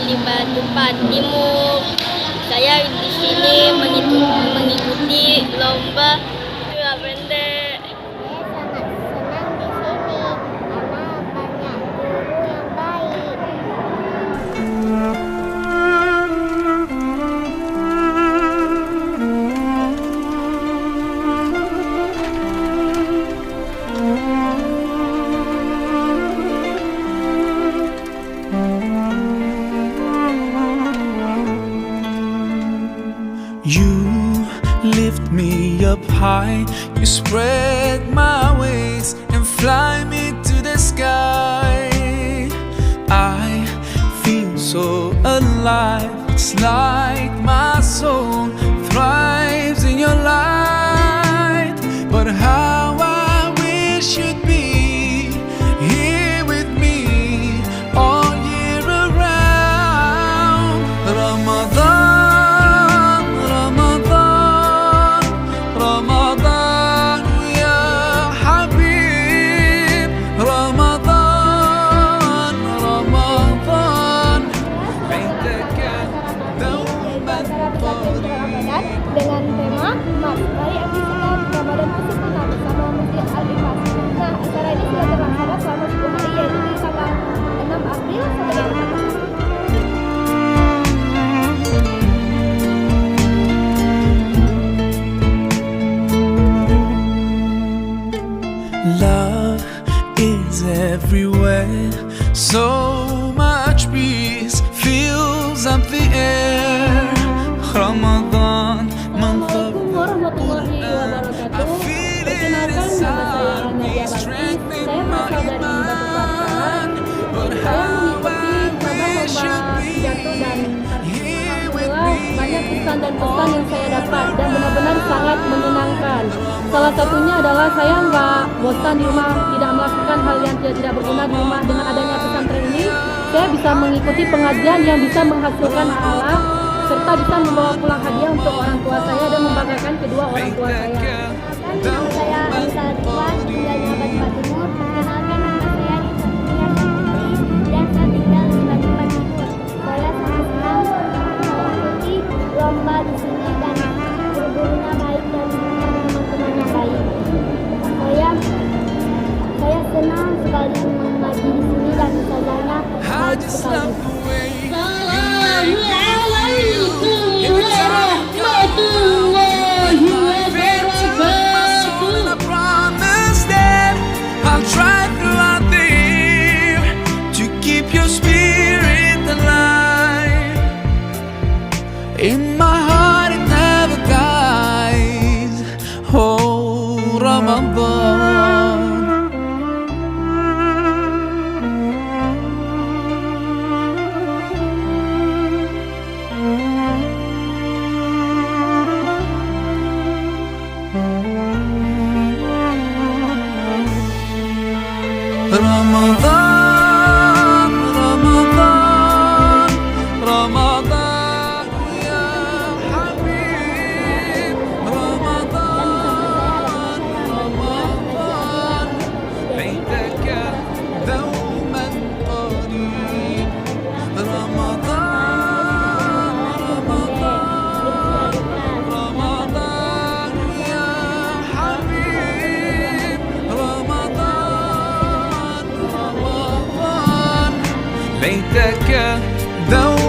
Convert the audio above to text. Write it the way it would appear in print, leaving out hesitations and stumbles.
di Batu Patimur. Saya di sini mengikuti lomba kura pendek. You lift me up high, you spread my wings and fly me to the sky. I feel so alive, it's like my soul thrives in your light. But how I wish you'd be here with me all year around. Ramadan, dengan tema Mari aktivitas Ramadan Bersama bersama Masjid Al-Ikhlas. Nah, acara ini sudah terlaksana selama 10 hari, yaitu dari tanggal 6 April sampai dengan 4 April. Love is everywhere, so much peace fills up the air. Ramadan, month of Warahmatullahi wabarakatuh. Perkenalkan, nama saya Nadia Bakti. Saya berasal dari Batu Patimur. Saya mengikuti lomba pidato dan alhamdulillah banyak pesan dan pesan yang saya dapat dan benar-benar sangat menyenangkan. Salah satunya adalah saya nggak bosan di rumah, tidak melakukan hal yang tidak berguna di rumah. Dengan adanya pesantren ini, saya bisa mengikuti pengajian yang bisa menghasilkan pahala serta bisa membawa pulang hadiah untuk orang tua saya dan membanggakan kedua orang tua saya. Nama saya Anissa Ridwan, tinggal di Batu Patimur. Perkenalkan, nama saya Nisa dan saya tinggal di Batu Patimur. Saya sangat senang mengikuti lomba di sini dan guru-gurunya baik dan teman-temannya baik. Saya senang sekali mengaji di sini dan ustazahnya baik sekali. I'll try throughout the year to keep your spirit alive. In my heart it never dies. Oh, Ramadan. Ramadan, Ramadan, Ramadan, ya Habib. Ramadan, Ramadan, بيتك دوما قريب. Ramadan, Ramadan, Ramadan, ya Habib. Ramadan, بيتك دوما